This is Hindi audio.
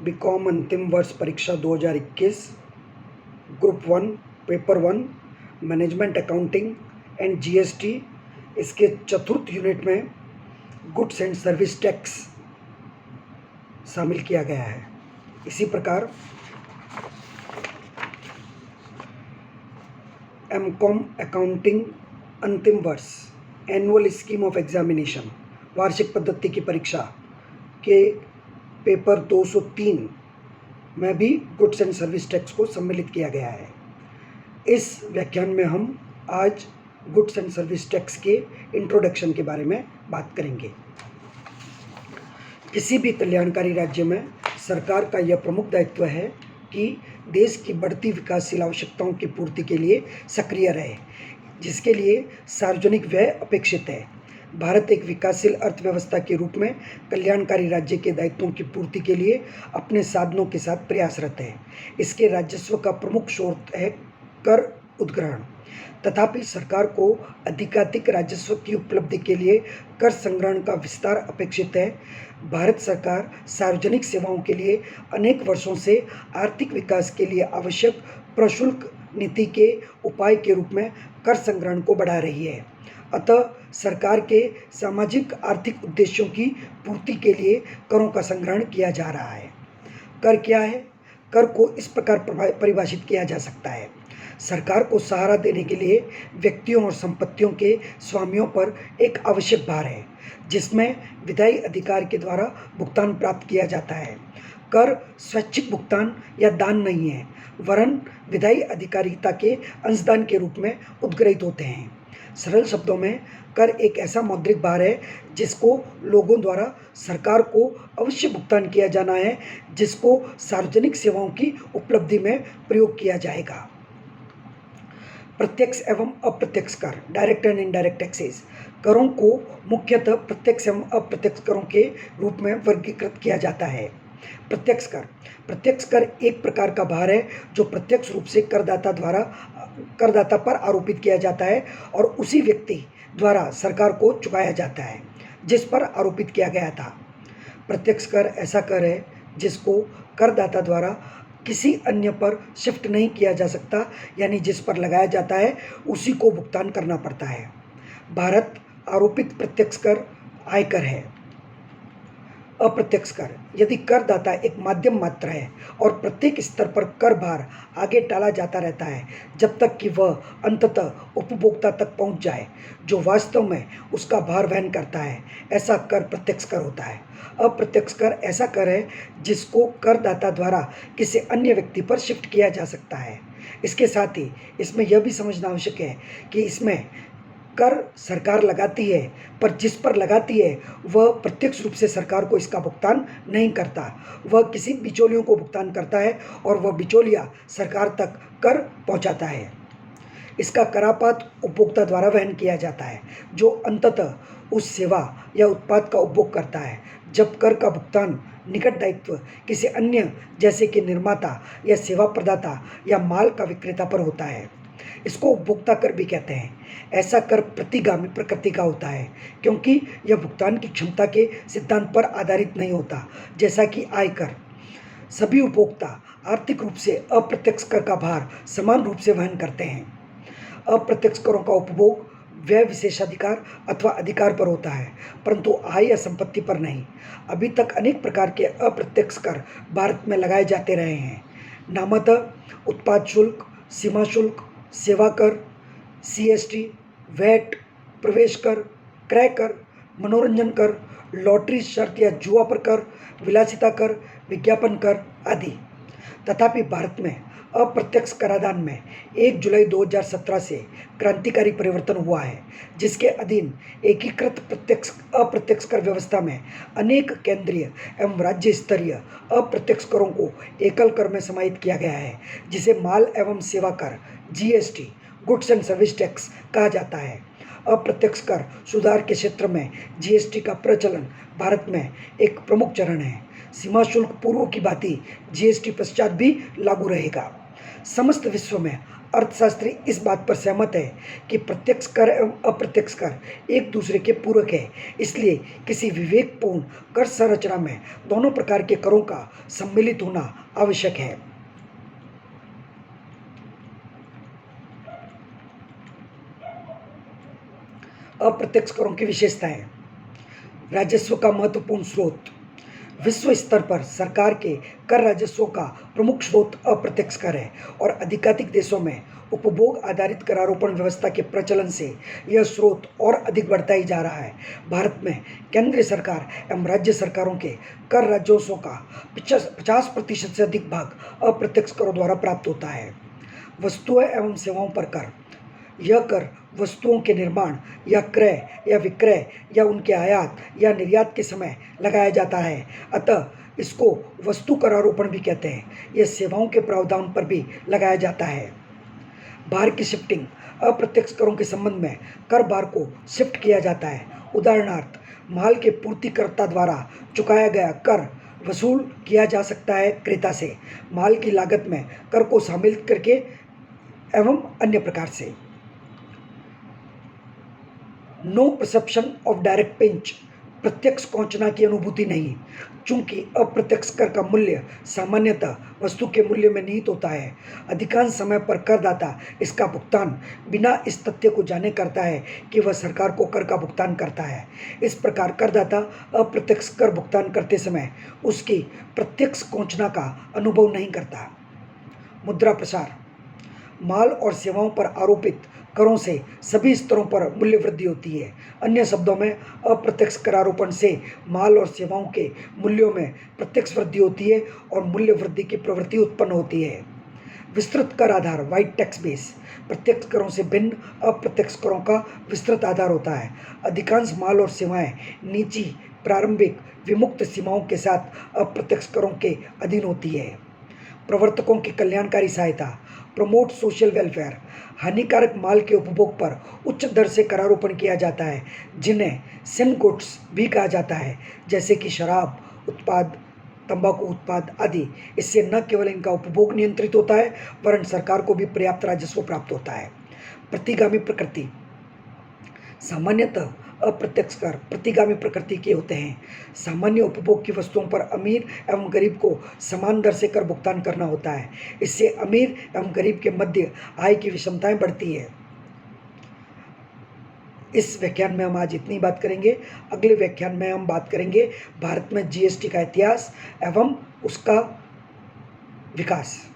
बीकॉम अंतिम वर्ष परीक्षा 2021 group 1 paper 1 management accounting and GST इसके चतुर्थ यूनिट में गुड्स एंड सर्विस टैक्स शामिल किया गया है। इसी प्रकार एमकॉम अकाउंटिंग अंतिम वर्ष एनुअल स्कीम ऑफ एग्जामिनेशन वार्षिक पद्धति की परीक्षा के पेपर 203 में भी गुड्स एंड सर्विस टैक्स को सम्मिलित किया गया है। इस व्याख्यान में हम आज गुड्स एंड सर्विस टैक्स के इंट्रोडक्शन के बारे में बात करेंगे। किसी भी कल्याणकारी राज्य में सरकार का यह प्रमुख दायित्व है कि देश की बढ़ती विकासशील आवश्यकताओं की पूर्ति के लिए सक्रिय रहे, जिसके लिए सार्वजनिक व्यय अपेक्षित है। भारत एक विकासशील अर्थव्यवस्था के रूप में कल्याणकारी राज्य के दायित्वों की पूर्ति के लिए अपने साधनों के साथ प्रयासरत है। इसके राजस्व का प्रमुख स्रोत है कर उद्ग्रहण। तथापि सरकार को अधिकाधिक राजस्व की उपलब्धि के लिए कर संग्रहण का विस्तार अपेक्षित है। भारत सरकार सार्वजनिक सेवाओं के लिए अनेक वर्षों से आर्थिक विकास के लिए आवश्यक प्रशुल्क नीति के उपाय के रूप में कर संग्रहण को बढ़ा रही है। अतः सरकार के सामाजिक आर्थिक उद्देश्यों की पूर्ति के लिए करों का संग्रहण किया जा रहा है। कर क्या है? कर को इस प्रकार परिभाषित किया जा सकता है। सरकार को सहारा देने के लिए व्यक्तियों और संपत्तियों के स्वामियों पर एक आवश्यक भार है, जिसमें विधायी अधिकार के द्वारा भुगतान प्राप्त किया जाता है। कर स्वैच्छिक भुगतान या दान नहीं है, वरन विधायी अधिकारिता के अंशदान के रूप में उद्ग्रहित होते हैं। सरल शब्दों में कर एक ऐसा मौद्रिक भार है जिसको लोगों द्वारा सरकार को अवश्य भुगतान किया जाना है, जिसको सार्वजनिक सेवाओं की उपलब्धि में प्रयोग किया जाएगा। प्रत्यक्ष एवं अप्रत्यक्ष कर डायरेक्ट एंड इनडायरेक्ट टैक्सेस करों को मुख्यतः प्रत्यक्ष एवं अप्रत्यक्ष करों के रूप में वर्गीकृत किया जाता है। प्रत्यक्ष कर एक प्रकार का भार है जो प्रत्यक्ष रूप से करदाता पर आरोपित किया जाता है और उसी व्यक्ति द्वारा सरकार को चुकाया जाता है जिस पर आरोपित किया गया था। प्रत्यक्ष कर ऐसा कर है जिसको करदाता द्वारा किसी अन्य पर शिफ्ट नहीं किया जा सकता, यानी जिस पर लगाया जाता है उसी को भुगतान करना पड़ता है। भारत आरोपित प्रत्यक्ष कर आयकर है। अप्रत्यक्ष कर यदि करदाता एक माध्यम मात्र है और प्रत्येक स्तर पर कर भार आगे टाला जाता रहता है जब तक कि वह अंततः उपभोक्ता तक पहुंच जाए जो वास्तव में उसका भार वहन करता है, ऐसा कर प्रत्यक्ष कर होता है। अप्रत्यक्ष कर ऐसा कर है जिसको करदाता द्वारा किसी अन्य व्यक्ति पर शिफ्ट किया जा सकता है। इसके साथ ही इसमें यह भी समझना आवश्यक है कि इसमें कर सरकार लगाती है, पर जिस पर लगाती है वह प्रत्यक्ष रूप से सरकार को इसका भुगतान नहीं करता। वह किसी बिचौलियों को भुगतान करता है और वह बिचौलिया सरकार तक कर पहुंचाता है। इसका करापात उपभोक्ता द्वारा वहन किया जाता है जो अंततः उस सेवा या उत्पाद का उपभोग करता है। जब कर का भुगतान निकट दायित्व किसी अन्य जैसे कि निर्माता या सेवा प्रदाता या माल का विक्रेता पर होता है, इसको उपभोक्ता कर भी कहते हैं। ऐसा कर प्रतिगामी प्रकृति का होता है क्योंकि यह भुगतान की क्षमता के सिद्धांत पर आधारित नहीं होता, जैसा कि आयकर। सभी उपभोक्ता आर्थिक रूप से अप्रत्यक्ष कर का भार समान रूप से वहन करते हैं। अप्रत्यक्ष करों का उपभोग व्यय विशेषाधिकार अथवा अधिकार पर होता है, परंतु आय या संपत्ति पर नहीं। अभी तक अनेक प्रकार के अप्रत्यक्ष कर भारत में लगाए जाते रहे हैं। नामतः उत्पाद शुल्क, सीमा शुल्क, सेवा कर, सीएसटी, वैट, प्रवेश कर, क्रय कर, मनोरंजन कर, लॉटरी शर्त या जुआ पर कर, विलासिता कर, विज्ञापन कर आदि। तथापि भारत में अप्रत्यक्ष कराधान में 1 जुलाई 2017 से क्रांतिकारी परिवर्तन हुआ है, जिसके अधीन एकीकृत प्रत्यक्ष अप्रत्यक्ष कर व्यवस्था में अनेक केंद्रीय एवं राज्य स्तरीय अप्रत्यक्ष करों को एकल कर में समाहित किया गया है, जिसे माल एवं सेवा कर GST goods and service tax कहा जाता है। अप्रत्यक्ष कर सुधार के क्षेत्र में जीएसटी का प्रचलन भारत में एक प्रमुख चरण है। सीमा शुल्क पूर्व की भांति जीएसटी पश्चात भी लागू रहेगा। समस्त विश्व में अर्थशास्त्री इस बात पर सहमत है कि प्रत्यक्ष कर एवं अप्रत्यक्ष कर एक दूसरे के पूरक है। इसलिए किसी विवेकपूर्ण कर संरचना में दोनों प्रकार के करों का सम्मिलित होना आवश्यक है। अप्रत्यक्ष करों की विशेषताएं। राजस्व का महत्वपूर्ण स्रोत। विश्व स्तर पर सरकार के कर राजस्वों का प्रमुख स्रोत अप्रत्यक्ष कर है और अधिकाधिक देशों में उपभोग आधारित करारोपण व्यवस्था के प्रचलन से यह स्रोत और अधिक बढ़ता ही जा रहा है। भारत में केंद्र सरकार एवं राज्य सरकारों के कर राजस्वों का 50% से अधिक भाग अप्रत्यक्ष करों द्वारा प्राप्त होता है। वस्तुएं एवं सेवाओं पर कर। यह कर वस्तुओं के निर्माण या क्रय या विक्रय या उनके आयात या निर्यात के समय लगाया जाता है, अतः इसको वस्तु करारोपण भी कहते हैं। यह सेवाओं के प्रावधान पर भी लगाया जाता है। भार की शिफ्टिंग। अप्रत्यक्ष करों के संबंध में कर भार को शिफ्ट किया जाता है। उदाहरणार्थ, माल के पूर्तिकर्ता द्वारा चुकाया गया कर वसूल किया जा सकता है क्रेता से, माल की लागत में कर को शामिल करके एवं अन्य प्रकार से। No perception of direct pinch. प्रत्यक्ष कोंचना की अनुभूति नहीं, चूंकि अप्रत्यक्ष कर का मूल्य सामान्यतः वस्तु के मूल्य में निहित होता है। अधिकांश समय पर करदाता इसका भुगतान बिना इस तथ्य को जाने करता है कि वह सरकार को कर का भुगतान करता है। इस प्रकार करदाता अप्रत्यक्ष कर भुगतान करते समय उसकी प्रत्यक्ष कोंचना का अनुभव नहीं करता। मुद्रा प्रसार। माल और सेवाओं पर आरोपित करों से सभी स्तरों पर मूल्य वृद्धि होती है। अन्य शब्दों में, अप्रत्यक्ष करारोपण से माल और सेवाओं के मूल्यों में प्रत्यक्ष वृद्धि होती है और मूल्य वृद्धि की प्रवृत्ति उत्पन्न होती है। विस्तृत कर आधार, वाइड टैक्स बेस। प्रत्यक्ष करों से भिन्न अप्रत्यक्ष करों का विस्तृत आधार होता है। अधिकांश माल और सेवाएं निजी प्रारंभिक विमुक्त सीमाओं के साथ अप्रत्यक्ष करों के अधीन होती है। प्रवर्तकों की कल्याणकारी सहायता, प्रमोट सोशल वेलफेयर। हानिकारक माल के उपभोग पर उच्च दर से करारोपण किया जाता है, जिन्हें सिन गुड्स भी कहा जाता है, जैसे कि शराब उत्पाद, तंबाकू उत्पाद आदि। इससे न केवल इनका उपभोग नियंत्रित होता है, वरन सरकार को भी पर्याप्त राजस्व प्राप्त होता है। प्रतिगामी प्रकृति। सामान्यतः अप्रत्यक्ष कर प्रतिगामी प्रकृति के होते हैं। सामान्य उपभोग की वस्तुओं पर अमीर एवं गरीब को समान दर से कर भुगतान करना होता है। इससे अमीर एवं गरीब के मध्य आय की विषमताएं बढ़ती है। इस व्याख्यान में हम आज इतनी बात करेंगे। अगले व्याख्यान में हम बात करेंगे भारत में जीएसटी का इतिहास एवं उसका विकास।